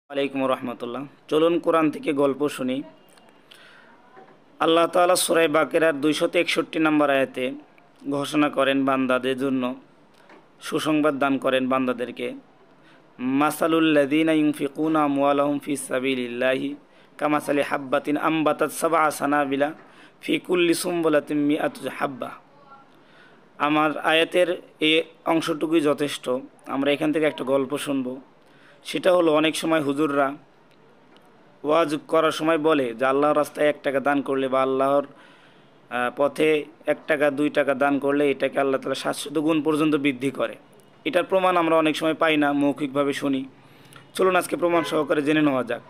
আলাইকুম রহমতুল্লাহ। চলুন কোরআন থেকে গল্প শুনি। আল্লাহ তাআলা সূরা বাকেরার 261 নম্বর আয়াতে ঘোষণা করেন বান্দাদের জন্য সুসংবাদ দান করেন বান্দাদেরকে। মাসালুল লাযীনা ইউনফিকুনা আমওয়ালাহুম ফিস সাবিলিল্লাহি কামাসালি হাব্বাতিন আমবাতাত সাবআ সানাবিলা ফি কুল্লি সুমবুলাতিন মিআতু হাব্বা। আমার আয়াতের এই অংশটুকুই যথেষ্ট। আমরা এখান থেকে একটা গল্প শুনবো। সেটা হলো, অনেক সময় হুজুররা ওয়াজ করার সময় বলে যে আল্লাহর রাস্তায় 1 টাকা দান করলে বা আল্লাহর পথে 1 টাকা 2 টাকা দান করলে এটাকে আল্লাহ তাআলা 700 গুণ পর্যন্ত বৃদ্ধি করে। এটার প্রমাণ আমরা অনেক সময় পাই না, মৌখিকভাবে শুনি। চলুন আজকে প্রমাণ সহকারে জেনে নেওয়া যাক।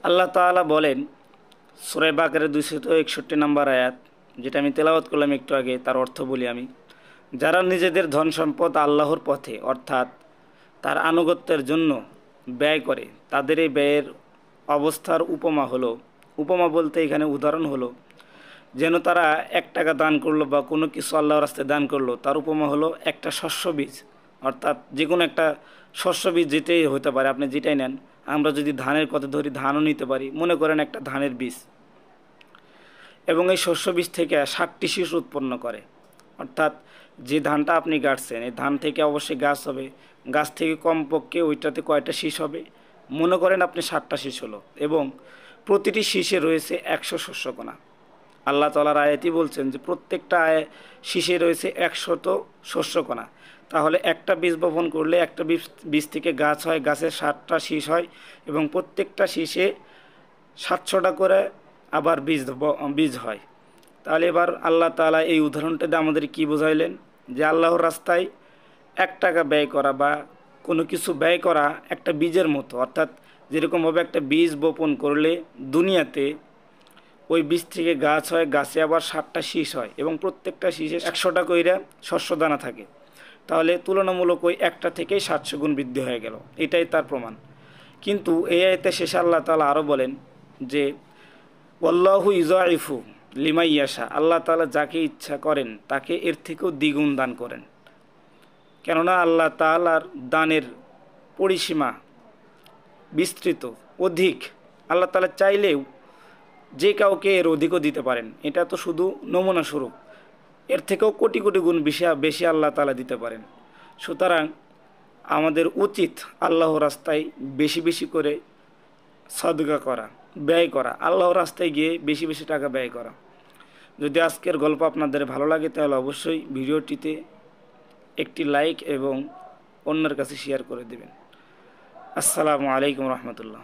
আল্লাহ তাআলা বলেন সূরা বাকারার 261 নম্বর আয়াত, যেটা আমি তেলাওয়াত করলাম একটু আগে, তার অর্থ বলি আমি। যারা নিজেদের ধন সম্পদ আল্লাহর পথে অর্থাৎ তার আনুগত্যের জন্য ব্যয় করে, তাদের এই ব্যয়ের অবস্থার উপমা বলতে এখানে উদাহরণ হলো, যেন তারা 1 টাকা দান করলো বা কোনো কিছু আল্লাহর রাস্তায় দান করলো, তার উপমা হলো একটা শস্য বীজ। অর্থাৎ যে কোনো একটা শস্য বীজ যেটাই হতে পারে, আপনি যেটাই নেন। আমরা যদি ধানের কথা ধরি, ধানও নিতে পারি। মনে করেন একটা ধানের বীজ, এবং এই শস্য বীজ থেকে 60টি শীষ উৎপন্ন করে। অর্থাৎ যে ধানটা আপনি গাড়ছেন, এই ধান থেকে অবশ্যই গাছ হবে। গাছ থেকে কমপক্ষে ওইটাতে কয়টা শীষ হবে? মনে করেন আপনি 60টা শীষ হলো, এবং প্রতিটি শীষে রয়েছে 100 শস্যকণা। আল্লাহ তাআলার আয়াতই বলছেন যে প্রত্যেকটা শীষে রয়েছে 100 শস্যকণা। তাহলে একটা বীজ বপন করলে একটা বীজ থেকে গাছ হয়, গাছের 60টা শীষ হয়, এবং প্রত্যেকটা শীষে 700টা করে আবার বীজ হয়। তাহলে এবার আল্লাহ তাআলা এই উদাহরণটাতে আমাদের কি বোঝাইলেন? যে আল্লাহর রাস্তায় 1 টাকা ব্যয় করা বা কোনো কিছু ব্যয় করা একটা বীজের মতো। অর্থাৎ যেরকমভাবে একটা বীজ বপন করলে দুনিয়াতে ওই বীজ থেকে গাছ হয়, গাছে আবার 60টা শীষ হয়, এবং প্রত্যেকটা শীষে 100টা কইরা শস্য দানা থাকে। তাহলে তুলনামূলক ওই একটা থেকেই 700 গুণ বৃদ্ধি হয়ে গেল। এটাই তার প্রমাণ। কিন্তু এই আয়াতে শেষে আল্লাহ তাআলা আরও বলেন যে ওয়াল্লাহু ইউযাইফু লিমান ইয়াশা। আল্লাহ তাআলা যাকে ইচ্ছা করেন তাকে এর থেকেও দ্বিগুণ দান করেন। কেননা আল্লাহ তাআলার দানের পরিসীমা বিস্তৃত, অধিক। আল্লাহ তাআলা চাইলেও যে কাউকে এর অধিকও দিতে পারেন। এটা তো শুধু নমুনা স্বরূপ। এর থেকেও কোটি কোটি গুণ বেশি আল্লাহ তাআলা দিতে পারেন। সুতরাং আমাদের উচিত আল্লাহর রাস্তায় বেশি বেশি করে সদকা করা, ব্যয় করা, আল্লাহর রাস্তায় গিয়ে বেশি বেশি টাকা ব্যয় করা। যদি আজকের গল্প আপনাদের ভালো লাগে, তাহলে অবশ্যই ভিডিওটিতে একটি লাইক এবং অন্যের কাছে শেয়ার করে দেবেন। আসসালামু আলাইকুম রহমতুল্লাহ।